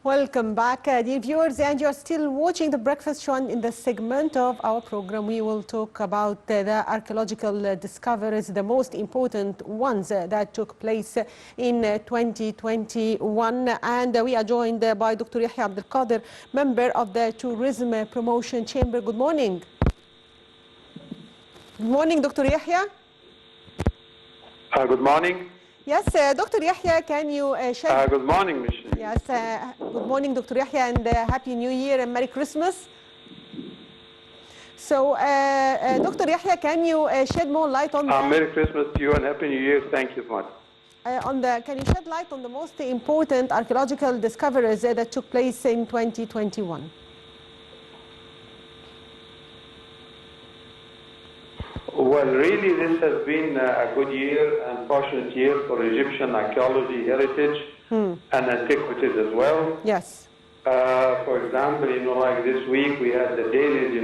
Welcome back, dear viewers, and you're still watching the breakfast show. In this segment of our program, we will talk about the archaeological discoveries, the most important ones that took place in 2021. And we are joined by Dr. Yehia Abdul Qader, member of the Tourism Promotion Chamber. Good morning. Good morning, Dr. Yehia. Good morning. Yes, Dr. Yehia, can you shed... good morning, Michelle. Yes, good morning, Dr. Yehia, and Happy New Year and Merry Christmas. So, Dr. Yehia, can you shed more light on the... Merry Christmas to you and Happy New Year. Thank you so much. Can you shed light on the most important archaeological discoveries that took place in 2021? Well, really, this has been a good year and fortunate year for Egyptian archaeology heritage and antiquities as well. Yes. For example, like this week we had the dailies,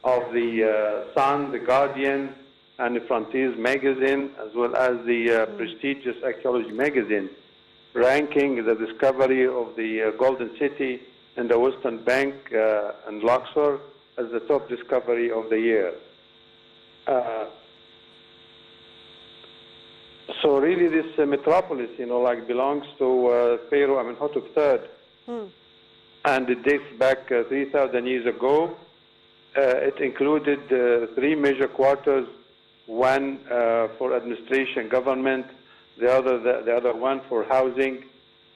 of the Sun, the Guardian, and the Frontiers magazine, as well as the prestigious archaeology magazine, ranking the discovery of the Golden City in the Western Bank and Luxor as the top discovery of the year. So really this metropolis, belongs to Pharaoh Amenhotep III, and it dates back 3,000 years ago. It included three major quarters, one for administration, government, the other one for housing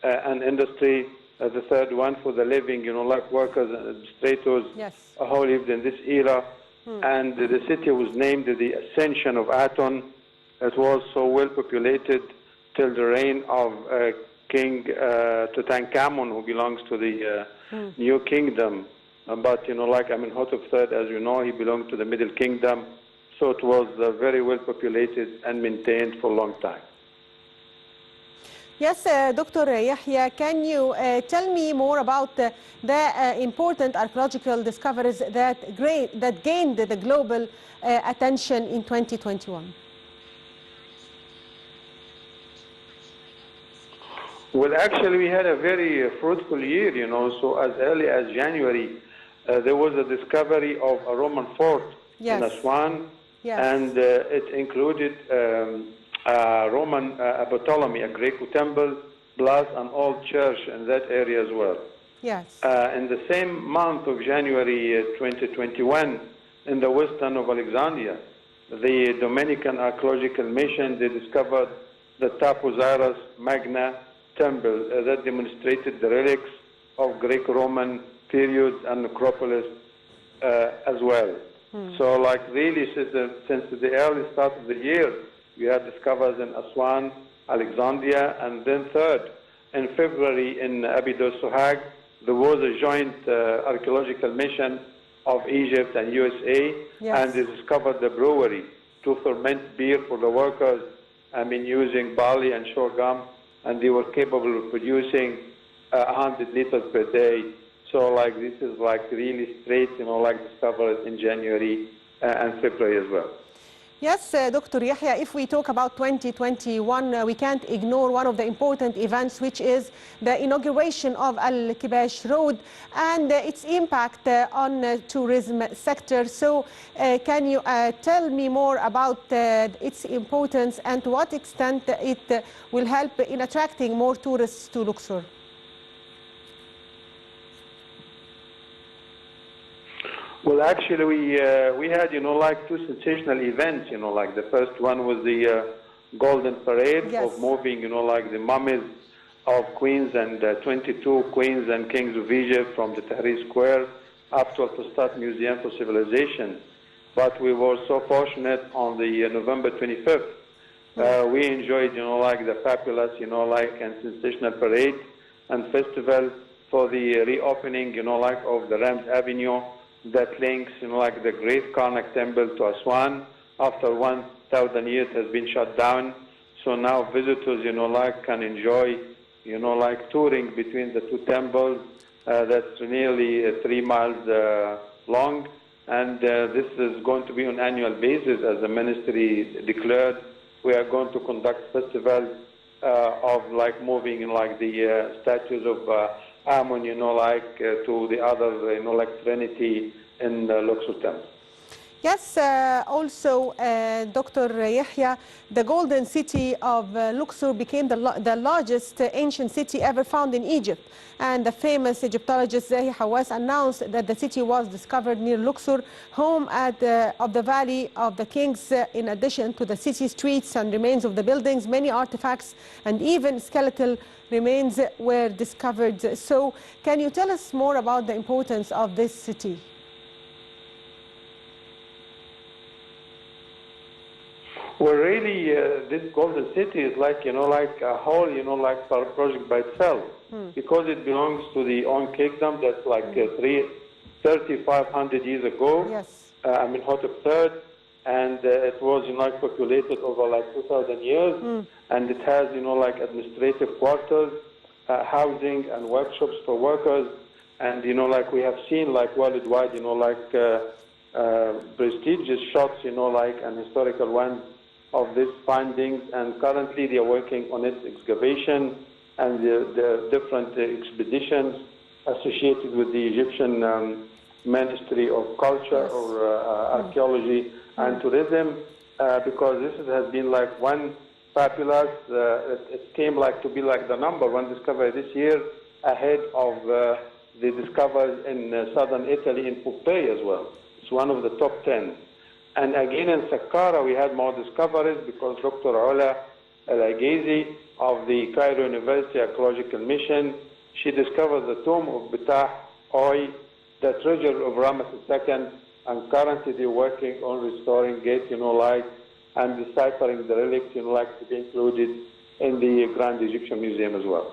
and industry, the third one for the living, workers and administrators who lived in this era. And the city was named the Ascension of Aton. It was so well populated till the reign of King Tutankhamun, who belongs to the New Kingdom. But, Amenhotep III, as you know, he belonged to the Middle Kingdom. So it was very well populated and maintained for a long time. Yes, Dr. Yehia, can you tell me more about the important archaeological discoveries that gained the global attention in 2021? Well, actually, we had a very fruitful year, so as early as January, there was a discovery of a Roman fort in Aswan, and it included Roman Ptolemy, a Greco temple, plus an old church in that area as well. Yes. In the same month of January 2021, in the western of Alexandria, the Dominican Archaeological Mission, they discovered the Taposiris Magna temple that demonstrated the relics of Greco-Roman periods and necropolis as well. So really since the early start of the year, we had discoveries in Aswan, Alexandria, and then third, in February in Abydos, Sohag, there was a joint archaeological mission of Egypt and USA, and they discovered the brewery to ferment beer for the workers, using barley and sorghum, and they were capable of producing 100 liters per day. So this is really straight, discovered in January and February as well. Yes, Dr. Yehia, if we talk about 2021, we can't ignore one of the important events, which is the inauguration of Al-Kibash Road and its impact on the tourism sector. So can you tell me more about its importance and to what extent it will help in attracting more tourists to Luxor? Well, actually, we had, two sensational events, the first one was the Golden Parade of moving, the mummies of queens and 22 queens and kings of Egypt from the Tahrir Square up to Al-Fustat Museum for Civilization. But we were so fortunate on the November 25th. We enjoyed, the fabulous, and sensational parade and festival for the reopening, of the Rams Avenue that links, the great Karnak temple to Aswan. After 1,000 years has been shut down. So now visitors, can enjoy, touring between the two temples. That's nearly 3 miles long. And this is going to be on an annual basis, as the ministry declared. We are going to conduct festivals of like moving like the statues of Ammon, to the other, like Trinity in Luxor Temple. Yes, also, Dr. Yehia, the golden city of Luxor became the largest ancient city ever found in Egypt. And the famous Egyptologist Yehia announced that the city was discovered near Luxor, home of the Valley of the Kings. In addition to the city streets and remains of the buildings, many artifacts and even skeletal remains were discovered. So can you tell us more about the importance of this city? Well, really, this golden city is like, like a whole, like project by itself, because it belongs to the own kingdom that's like 3,500 years ago. Yes. Amenhotep III, and it was, like populated over like 2,000 years, and it has, like administrative quarters, housing and workshops for workers, and, like we have seen like worldwide, like prestigious shots, like and historical ones of these findings, and currently they are working on its excavation and the different expeditions associated with the Egyptian Ministry of Culture or Archaeology and Tourism, because this has been like one fabulous, it came like to be like the #1 discovery this year, ahead of the discoveries in southern Italy in Pompeii as well. It's one of the top 10. And again in Saqqara we had more discoveries because Dr. Ola El-Aghazi of the Cairo University Archaeological Mission, she discovered the tomb of Betah Oi, the treasure of Ramesses II, and currently they're working on restoring it, and deciphering the relics, to be included in the Grand Egyptian Museum as well.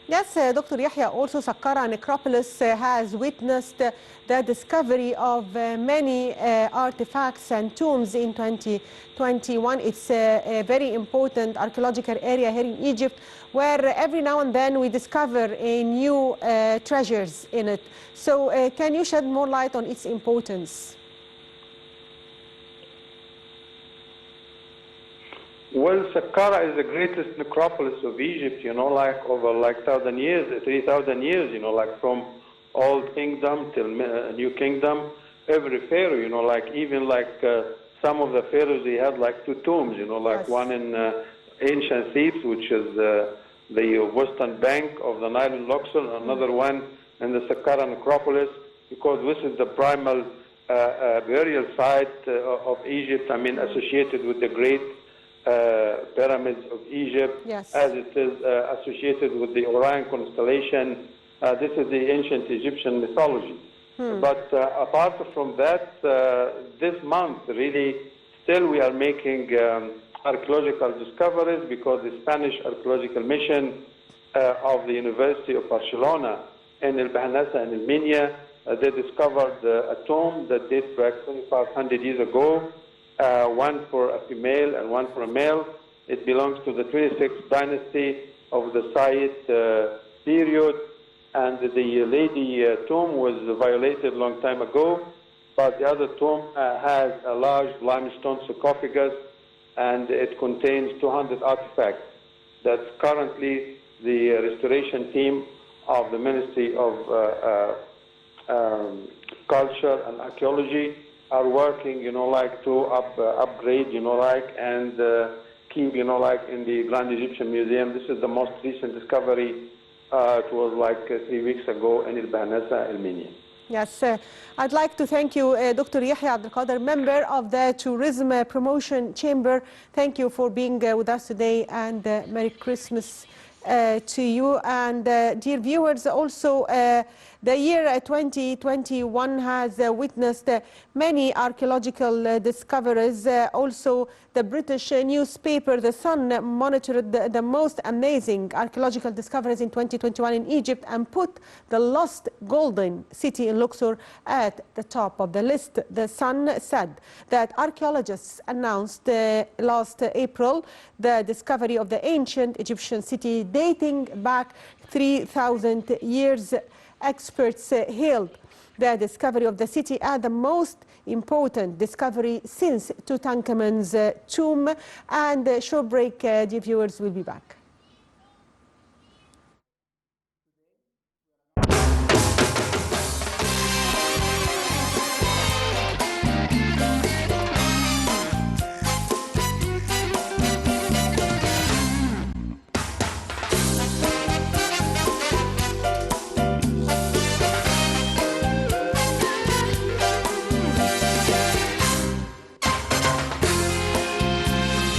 Yes, Dr. Yehia, also Saqqara necropolis has witnessed the discovery of many artifacts and tombs in 2021. It's a very important archaeological area here in Egypt, where every now and then we discover new treasures in it. So can you shed more light on its importance? Well, Saqqara is the greatest necropolis of Egypt, like over like 1,000 years, 3,000 years, like from Old Kingdom till New Kingdom. Every pharaoh, like even like some of the pharaohs, they had like 2 tombs, like one in ancient Thebes, which is the western bank of the Nile in Luxor, another one in the Saqqara necropolis, because this is the primal burial site of Egypt, associated with the great pyramids of Egypt, as it is associated with the Orion constellation. This is the ancient Egyptian mythology. But apart from that, this month really still we are making archaeological discoveries, because the Spanish archaeological mission of the University of Barcelona in El Bahnasa in Armenia, they discovered a tomb that dates back 2,500 years ago. One for a female and one for a male. It belongs to the 26th dynasty of the Sayyid period, and the lady tomb was violated a long time ago, but the other tomb has a large limestone sarcophagus, and it contains 200 artifacts that currently the restoration team of the Ministry of Culture and Archaeology are working, to upgrade, and keep, in the Grand Egyptian Museum. This is the most recent discovery. It was like 3 weeks ago in El Bahnasa, Armenia. Yes, I'd like to thank you, Dr. Yehia Abdul Qader, member of the Tourism Promotion Chamber. Thank you for being with us today, and Merry Christmas to you. And dear viewers, also the year 2021 has witnessed many archaeological discoveries. Also, the British newspaper The Sun monitored the most amazing archaeological discoveries in 2021 in Egypt and put the lost golden city in Luxor at the top of the list. The Sun said that archaeologists announced last April the discovery of the ancient Egyptian city dating back 3,000 years. Experts hailed the discovery of the city as the most important discovery since Tutankhamun's tomb. And short break, dear viewers, we'll be back.